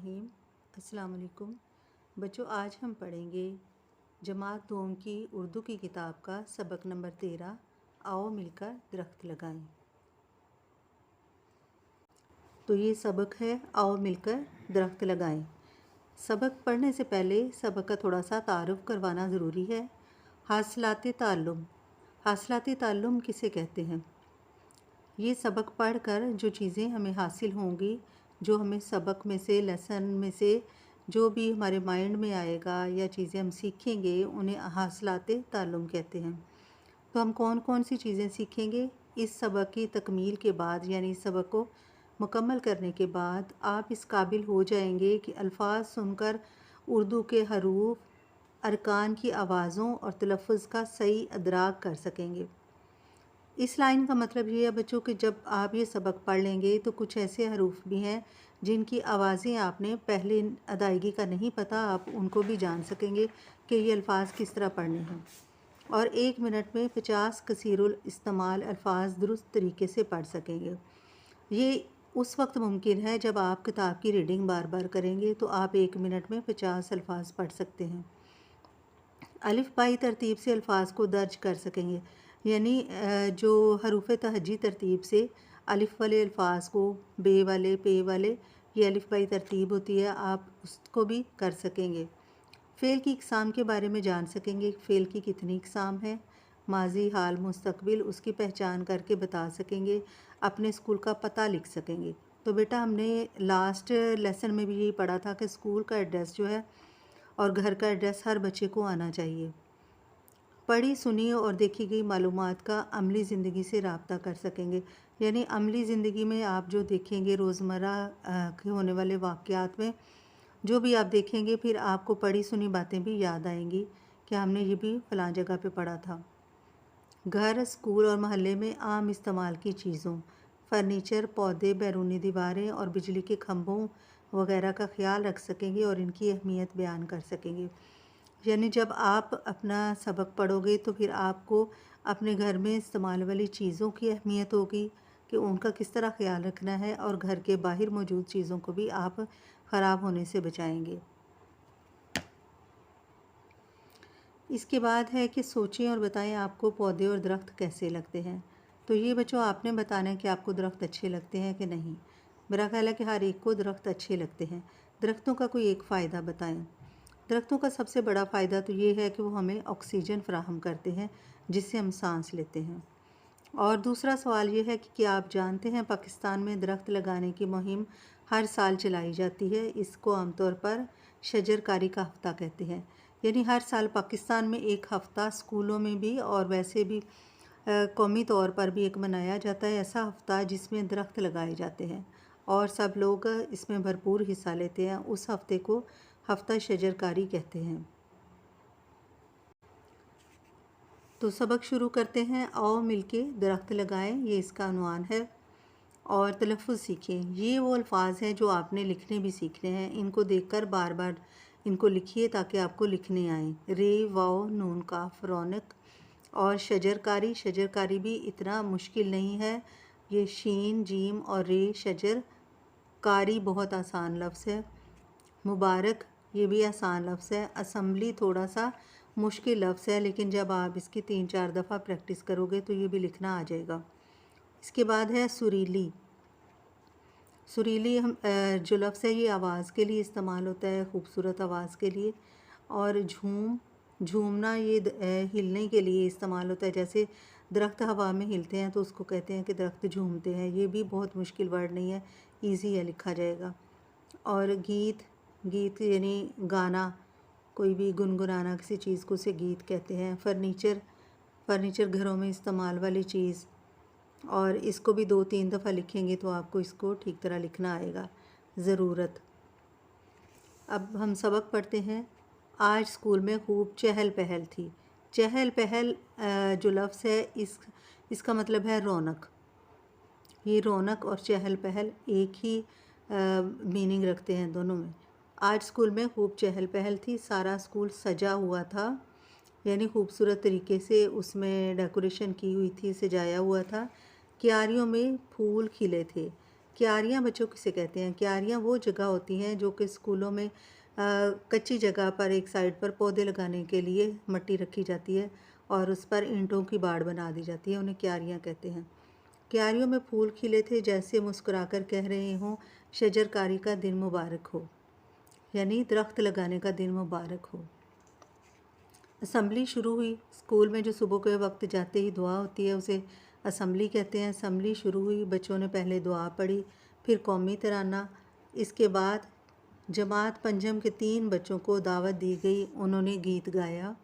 बिस्मिल्लाहिर्रहमानिर्रहीम। अस्सलाम वालेकुम बच्चों, आज हम पढ़ेंगे जमात दोम की उर्दू की किताब का सबक नंबर 13, आओ मिलकर दरख्त लगाएं। तो ये सबक है, आओ मिलकर दरख्त लगाएं। सबक पढ़ने से पहले सबक का थोड़ा सा तारुफ करवाना ज़रूरी है। हासिलात ताल्लुम, हासिलात ताल्लुम किसे कहते हैं? ये सबक पढ़कर जो चीज़ें हमें हासिल होंगी, जो हमें सबक में से, लेसन में से जो भी हमारे माइंड में आएगा या चीज़ें हम सीखेंगे, उन्हें हासिलात ताल्लुम कहते हैं। तो हम कौन कौन सी चीज़ें सीखेंगे इस सबक की तकमील के बाद, यानी इस सबक को मुकम्मल करने के बाद आप इस काबिल हो जाएंगे कि अल्फाज सुनकर उर्दू के हरूफ, अरकान की आवाज़ों और तलफ़्फ़ुज़ का सही अदराक कर सकेंगे। इस लाइन का मतलब ये है बच्चों कि जब आप ये सबक पढ़ लेंगे तो कुछ ऐसे हरूफ भी हैं जिनकी आवाज़ें आपने पहले अदायगी का नहीं पता, आप उनको भी जान सकेंगे कि ये अल्फाज किस तरह पढ़ने हैं। और 1 मिनट में 50 कसीरुल इस्तेमाल अल्फाज दुरुस्त तरीके से पढ़ सकेंगे। ये उस वक्त मुमकिन है जब आप किताब की रीडिंग बार बार करेंगे तो आप 1 मिनट में 50 अल्फाज पढ़ सकते हैं। अलिफ बाई तरतीब से अल्फाज को दर्ज कर सकेंगे, यानी जो हरूफ तहजी तरतीब से अलिफ वाले अल्फाज को बे वाले, पे वाले, ये अलिफ बाई तरतीब होती है, आप उसको भी कर सकेंगे। फ़ेल की इकसाम के बारे में जान सकेंगे, फ़ेल की कितनी इकसाम है, माजी, हाल, मुस्तकबिल, उसकी पहचान करके बता सकेंगे, अपने स्कूल का पता लिख सकेंगे। तो बेटा हमने लास्ट लेसन में भी यही पढ़ा था कि स्कूल का एड्रेस जो है और घर का एड्रेस हर बच्चे को आना चाहिए। पढ़ी, सुनी और देखी गई मालूमात का अमली ज़िंदगी से राब्ता कर सकेंगे, यानी अमली ज़िंदगी में आप जो देखेंगे रोज़मर्रा के होने वाले वाक़यात में जो भी आप देखेंगे, फिर आपको पढ़ी सुनी बातें भी याद आएंगी कि हमने ये भी फ़लाँ जगह पे पढ़ा था। घर, स्कूल और मोहल्ले में आम इस्तेमाल की चीज़ों, फर्नीचर, पौधे, बैरूनी दीवारें और बिजली के खंभों वगैरह का ख्याल रख सकेंगे और इनकी अहमियत बयान कर सकेंगे। यानी जब आप अपना सबक पढ़ोगे तो फिर आपको अपने घर में इस्तेमाल वाली चीज़ों की अहमियत होगी कि उनका किस तरह ख्याल रखना है, और घर के बाहर मौजूद चीज़ों को भी आप ख़राब होने से बचाएंगे। इसके बाद है कि सोचें और बताएं आपको पौधे और दरख्त कैसे लगते हैं। तो ये बच्चों आपने बताना है कि आपको दरख्त अच्छे लगते हैं कि नहीं। मेरा ख्याल है कि हर एक को दरख्त अच्छे लगते हैं। दरख्तों का कोई एक फ़ायदा बताएं। दरख्तों का सबसे बड़ा फ़ायदा तो ये है कि वो हमें ऑक्सीजन फ़राहम करते हैं, जिससे हम सांस लेते हैं। और दूसरा सवाल ये है कि क्या आप जानते हैं पाकिस्तान में दरख्त लगाने की मुहिम हर साल चलाई जाती है। इसको आमतौर पर शजरकारी का हफ़्ता कहते हैं, यानी हर साल पाकिस्तान में एक हफ़्ता स्कूलों में भी और वैसे भी कौमी तौर पर भी एक मनाया जाता है ऐसा हफ़्ता जिसमें दरख्त लगाए जाते हैं और सब लोग इसमें भरपूर हिस्सा लेते हैं। उस हफ़्ते को हफ़्ता शजरकारी कहते हैं। तो सबक शुरू करते हैं। आओ मिलके दरख्त लगाएं, ये इसका उन्वान है। और तलफ़्फ़ुज़ सीखें। ये वो अल्फाज हैं जो आपने लिखने भी सीखने हैं। इनको देखकर बार बार इनको लिखिए ताकि आपको लिखने आएँ। रे, वाव, नून, काफ, रौनक। और शजरकारी, शजरकारी भी इतना मुश्किल नहीं है। ये शीन, जीम और रे, शजर कारी बहुत आसान लफ्ज़ है। मुबारक, ये भी आसान लफ्ज़ है। असम्बली थोड़ा सा मुश्किल लफ्ज़ है, लेकिन जब आप इसकी 3-4 दफ़ा प्रैक्टिस करोगे तो ये भी लिखना आ जाएगा। इसके बाद है सुरीली। सुरीली हम जो लफ्ज़ है ये आवाज़ के लिए इस्तेमाल होता है, खूबसूरत आवाज़ के लिए। और झूम, झूमना ये हिलने के लिए इस्तेमाल होता है। जैसे दरख्त हवा में हिलते हैं तो उसको कहते हैं कि दरख्त झूमते हैं। ये भी बहुत मुश्किल वर्ड नहीं है, इजी है, लिखा जाएगा। और गीत, गीत यानी गाना, कोई भी गुनगुनाना किसी चीज़ को उसे गीत कहते हैं। फर्नीचर, फर्नीचर घरों में इस्तेमाल वाली चीज़, और इसको भी 2-3 दफ़ा लिखेंगे तो आपको इसको ठीक तरह लिखना आएगा। ज़रूरत। अब हम सबक पढ़ते हैं। आज स्कूल में खूब चहल पहल थी। चहल पहल जो लफ्ज़ है इसका मतलब है रौनक। ये रौनक और चहल पहल एक ही मीनिंग रखते हैं दोनों में। आज स्कूल में खूब चहल पहल थी। सारा स्कूल सजा हुआ था, यानी खूबसूरत तरीके से उसमें डेकोरेशन की हुई थी, सजाया हुआ था। क्यारियों में फूल खिले थे। क्यारियाँ बच्चों किसे कहते हैं? क्यारियाँ वो जगह होती हैं जो कि स्कूलों में कच्ची जगह पर एक साइड पर पौधे लगाने के लिए मिट्टी रखी जाती है और उस पर ईंटों की बाड़ बना दी जाती है, उन्हें क्यारियाँ कहते हैं। क्यारियों में फूल खिले थे जैसे मुस्कुराकर कह रहे हों, शजरकारी का दिन मुबारक हो, यानी दरख्त लगाने का दिन मुबारक हो। असम्बली शुरू हुई। स्कूल में जो सुबह के वक्त जाते ही दुआ होती है उसे असम्बली कहते हैं। असम्बली शुरू हुई, बच्चों ने पहले दुआ पढ़ी, फिर कौमी तराना। इसके बाद जमात पंजम के 3 बच्चों को दावत दी गई, उन्होंने गीत गाया।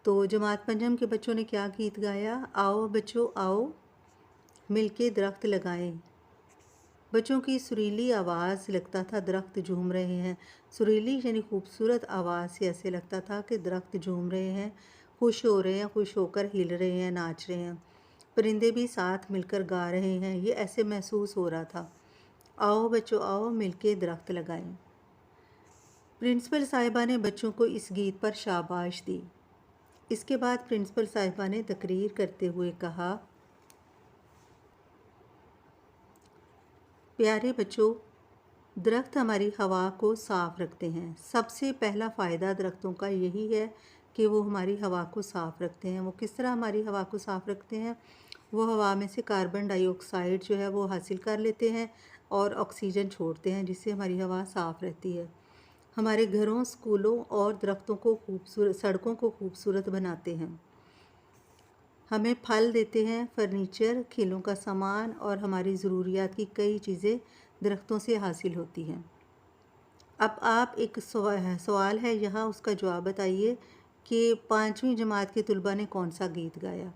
तो जमात पंजम के बच्चों ने क्या गीत गाया? आओ बच्चों आओ मिलके दरख्त लगाएं। बच्चों की सुरीली आवाज़ लगता था दरख्त झूम रहे हैं। सुरीली यानी खूबसूरत आवाज़ से ऐसे लगता था कि दरख्त झूम रहे हैं, खुश हो रहे हैं, खुश होकर हिल रहे हैं, नाच रहे हैं। परिंदे भी साथ मिलकर गा रहे हैं, ये ऐसे महसूस हो रहा था। आओ बच्चों आओ मिलके दरख्त लगाएं। प्रिंसिपल साहिबा ने बच्चों को इस गीत पर शाबाश दी। इसके बाद प्रिंसिपल साहिबा ने तकरीर करते हुए कहा, प्यारे बच्चों, दरख्त हमारी हवा को साफ़ रखते हैं। सबसे पहला फ़ायदा दरख्तों का यही है कि वो हमारी हवा को साफ़ रखते हैं। वो किस तरह हमारी हवा को साफ़ रखते हैं? वो हवा में से कार्बन डाइऑक्साइड जो है वो हासिल कर लेते हैं और ऑक्सीजन छोड़ते हैं, जिससे हमारी हवा साफ़ रहती है। हमारे घरों, स्कूलों और दरख्तों को खूबसूरत, सड़कों को खूबसूरत बनाते हैं। हमें फल देते हैं, फर्नीचर, खेलों का सामान और हमारी ज़रूरियात की कई चीज़ें दरख्तों से हासिल होती हैं। अब आप एक सवाल है यहाँ, उसका जवाब बताइए कि 5वीं जमात के तलबा ने कौन सा गीत गाया?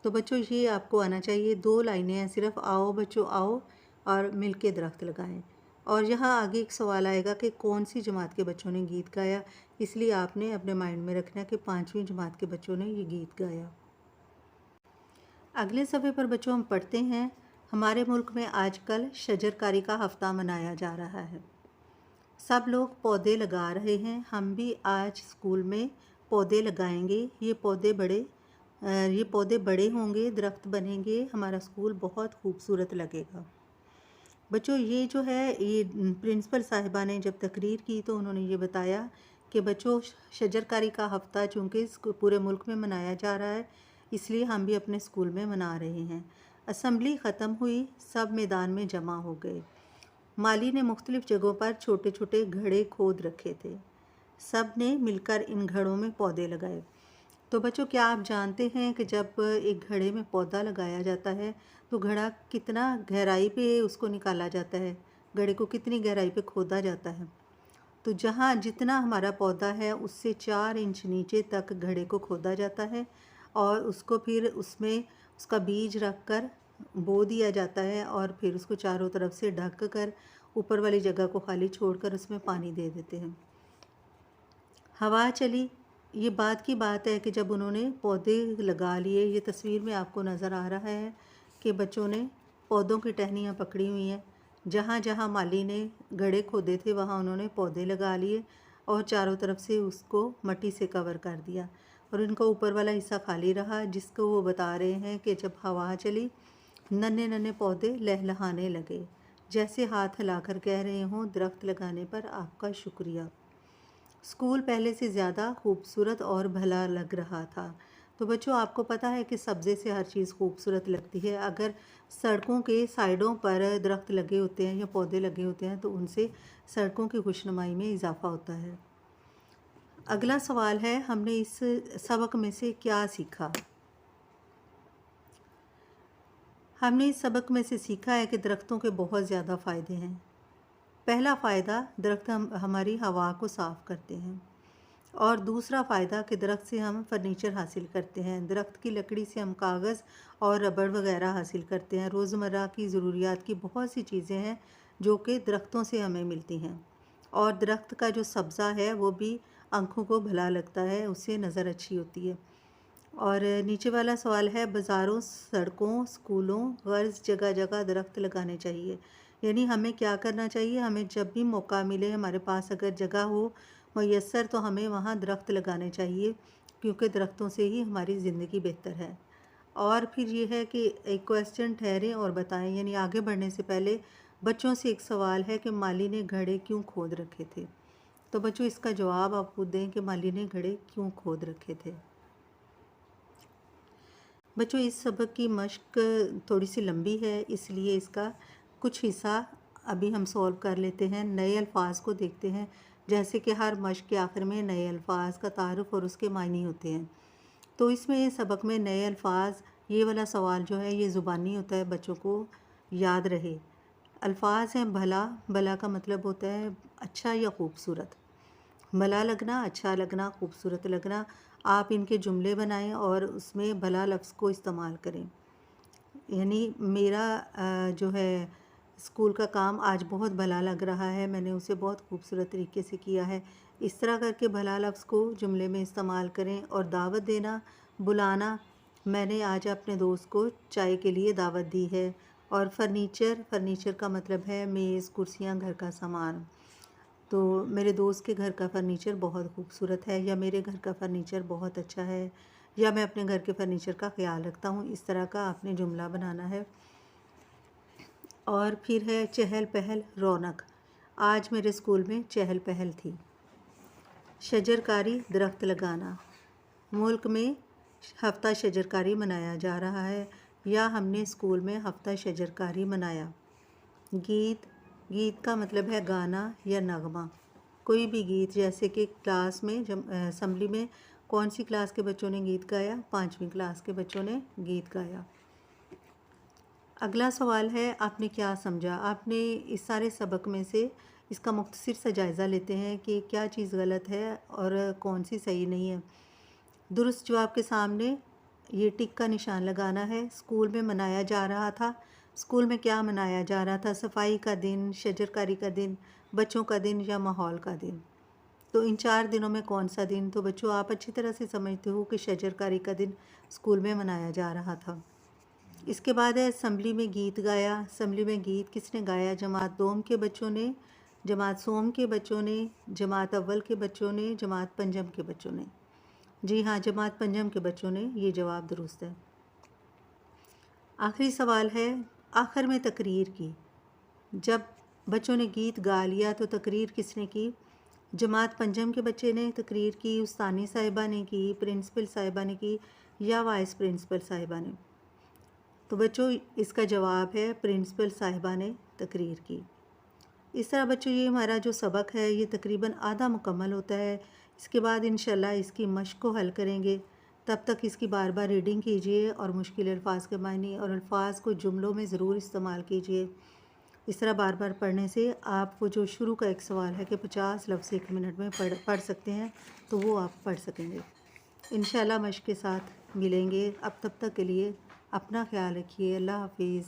तो बच्चों ये आपको आना चाहिए, 2 लाइनें हैं सिर्फ, आओ बच्चों आओ और मिलके दरख्त लगाएं। और यहाँ आगे एक सवाल आएगा कि कौन सी जमात के बच्चों ने गीत गाया, इसलिए आपने अपने माइंड में रखना है कि 5वीं जमात के बच्चों ने ये गीत गाया। अगले सफ़े पर बच्चों हम पढ़ते हैं, हमारे मुल्क में आजकल शजरकारी का हफ़्ता मनाया जा रहा है। सब लोग पौधे लगा रहे हैं, हम भी आज स्कूल में पौधे लगाएंगे। ये पौधे बड़े होंगे, दरख्त बनेंगे, हमारा स्कूल बहुत खूबसूरत लगेगा। बच्चों ये जो है ये प्रिंसिपल साहिबा ने जब तकरीर की तो उन्होंने ये बताया कि बच्चों शजरकारी का हफ़्ता चूँकि पूरे मुल्क में मनाया जा रहा है, इसलिए हम भी अपने स्कूल में मना रहे हैं। असम्बली ख़त्म हुई, सब मैदान में जमा हो गए। माली ने मुख्तलिफ़ जगहों पर छोटे छोटे घड़े खोद रखे थे। सब ने मिलकर इन घड़ों में पौधे लगाए। तो बच्चों क्या आप जानते हैं कि जब एक घड़े में पौधा लगाया जाता है तो घड़ा कितना गहराई पे उसको निकाला जाता है? घड़े को कितनी गहराई पे खोदा जाता है? तो जहाँ जितना हमारा पौधा है उससे 4 इंच नीचे तक घड़े को खोदा जाता है और उसको फिर उसमें उसका बीज रख कर बो दिया जाता है और फिर उसको चारों तरफ से ढक कर ऊपर वाली जगह को खाली छोड़कर उसमें पानी दे देते हैं। हवा चली, ये बात की बात है कि जब उन्होंने पौधे लगा लिए, ये तस्वीर में आपको नज़र आ रहा है कि बच्चों ने पौधों की टहनियाँ पकड़ी हुई हैं। जहाँ जहाँ माली ने गड्ढे खोदे थे वहाँ उन्होंने पौधे लगा लिए और चारों तरफ से उसको मिट्टी से कवर कर दिया और इनका ऊपर वाला हिस्सा खाली रहा, जिसको वो बता रहे हैं कि जब हवा चली नन्हे नन्हे पौधे लहलहाने लगे, जैसे हाथ हिलाकर कह रहे हों दरख्त लगाने पर आपका शुक्रिया। स्कूल पहले से ज़्यादा खूबसूरत और भला लग रहा था। तो बच्चों आपको पता है कि सब्ज़े से हर चीज़ खूबसूरत लगती है। अगर सड़कों के साइडों पर दरख्त लगे होते हैं या पौधे लगे होते हैं तो उनसे सड़कों की खुशनुमाई में इजाफ़ा होता है। अगला सवाल है, हमने इस सबक में से क्या सीखा? हमने इस सबक में से सीखा है कि दरख्तों के बहुत ज़्यादा फ़ायदे हैं। पहला फ़ायदा, दरख्त हमारी हवा को साफ़ करते हैं और दूसरा फ़ायदा कि दरख्त से हम फर्नीचर हासिल करते हैं। दरख्त की लकड़ी से हम कागज़ और रबड़ वगैरह हासिल करते हैं। रोज़मर्रा की ज़रूरियात की बहुत सी चीज़ें हैं जो कि दरख्तों से हमें मिलती हैं और दरख्त का जो सब्ज़ा है वो भी आँखों को भला लगता है, उससे नज़र अच्छी होती है। और नीचे वाला सवाल है, बाज़ारों, सड़कों, स्कूलों, गर्ज जगह जगह दरख्त लगाने चाहिए। यानी हमें क्या करना चाहिए? हमें जब भी मौका मिले, हमारे पास अगर जगह हो मुयस्सर, तो हमें वहाँ दरख्त लगाने चाहिए, क्योंकि दरख्तों से ही हमारी ज़िंदगी बेहतर है। और फिर ये है कि एक क्वेश्चन ठहरें और बताएं, यानी आगे बढ़ने से पहले बच्चों से एक सवाल है कि माली ने घड़े क्यों खोद रखे थे। तो बच्चों इसका जवाब आप खुद दें कि माली ने घड़े क्यों खोद रखे थे। बच्चों इस सबक की मश्क थोड़ी सी लंबी है, इसलिए इसका कुछ हिस्सा अभी हम सॉल्व कर लेते हैं। नए अल्फाज को देखते हैं, जैसे कि हर मश्क के आखिर में नए अल्फाज का तारुफ और उसके मायने होते हैं। तो इसमें सबक में नए अल्फाज, ये वाला सवाल जो है ये ज़ुबानी होता है, बच्चों को याद रहे। अल्फाज हैं भला, भला का मतलब होता है अच्छा या खूबसूरत। भला लगना, अच्छा लगना, खूबसूरत लगना। आप इनके जुमले बनाएं और उसमें भला लफ्ज़ को इस्तेमाल करें। यानी मेरा जो है स्कूल का काम आज बहुत भला लग रहा है, मैंने उसे बहुत खूबसूरत तरीके से किया है। इस तरह करके भला लफ्ज़ को जुमले में इस्तेमाल करें। और दावत देना, बुलाना, मैंने आज अपने दोस्त को चाय के लिए दावत दी है। और फर्नीचर, फर्नीचर का मतलब है मेज़, कुर्सियाँ, घर का सामान। तो मेरे दोस्त के घर का फ़र्नीचर बहुत खूबसूरत है, या मेरे घर का फ़र्नीचर बहुत अच्छा है, या मैं अपने घर के फ़र्नीचर का ख्याल रखता हूँ। इस तरह का आपने जुमला बनाना है। और फिर है चहल पहल, रौनक। आज मेरे स्कूल में चहल पहल थी। शजरकारी, दरख्त लगाना। मुल्क में हफ्ता शजरकारी मनाया जा रहा है, या हमने स्कूल में हफ्ता शजरकारी मनाया। गीत, गीत का मतलब है गाना या नगमा। कोई भी गीत, जैसे कि क्लास में असम्बली में कौन सी क्लास के बच्चों ने गीत गाया? 5वीं क्लास के बच्चों ने गीत गाया। अगला सवाल है आपने क्या समझा। आपने इस सारे सबक में से इसका मुख्तसर सा जायज़ा लेते हैं कि क्या चीज़ गलत है और कौन सी सही नहीं है। दुरुस्त जवाब के सामने ये टिक का निशान लगाना है। स्कूल में मनाया जा रहा था, स्कूल में क्या मनाया जा रहा था? सफाई का दिन, शजरकारी का दिन, बच्चों का दिन, या माहौल का दिन। तो इन 4 दिनों में कौन सा दिन? तो बच्चों आप अच्छी तरह से समझते हो कि शजरकारी का दिन स्कूल में मनाया जा रहा था। इसके बाद है असम्बली में गीत गाया। असम्बली में गीत किसने गाया? जमात दोम के बच्चों ने, जमात सोम के बच्चों ने, जमात अव्वल के बच्चों ने, जमात पंजम के बच्चों ने। जी हाँ, जमात पंजम के बच्चों ने, ये जवाब दुरुस्त है। आखिरी सवाल है आखिर में तकरीर की। जब बच्चों ने गीत गा लिया तो तकरीर किसने की? जमात पंजम के बच्चे ने तकरीर की, उस्तानी साहिबा ने की, प्रिंसिपल साहिबा ने की, या वाइस प्रिंसिपल साहिबा ने? तो बच्चों इसका जवाब है प्रिंसिपल साहिबा ने तकरीर की। इस तरह बच्चों ये हमारा जो सबक है ये तकरीबन आधा मुकम्मल होता है। इसके बाद इंशाल्लाह इसकी मश्क को हल करेंगे। तब तक इसकी बार बार रीडिंग कीजिए और मुश्किल अल्फाज के मायने और अल्फाज को जुमलों में ज़रूर इस्तेमाल कीजिए। इस तरह बार बार पढ़ने से आप वो जो शुरू का एक सवाल है कि 50 लफ्ज़ 1 मिनट में पढ़ सकते हैं, तो वो आप पढ़ सकेंगे। इंशाल्लाह मश्क के साथ मिलेंगे। अब तब तक के लिए अपना ख्याल रखिए। अल्लाह हाफिज़।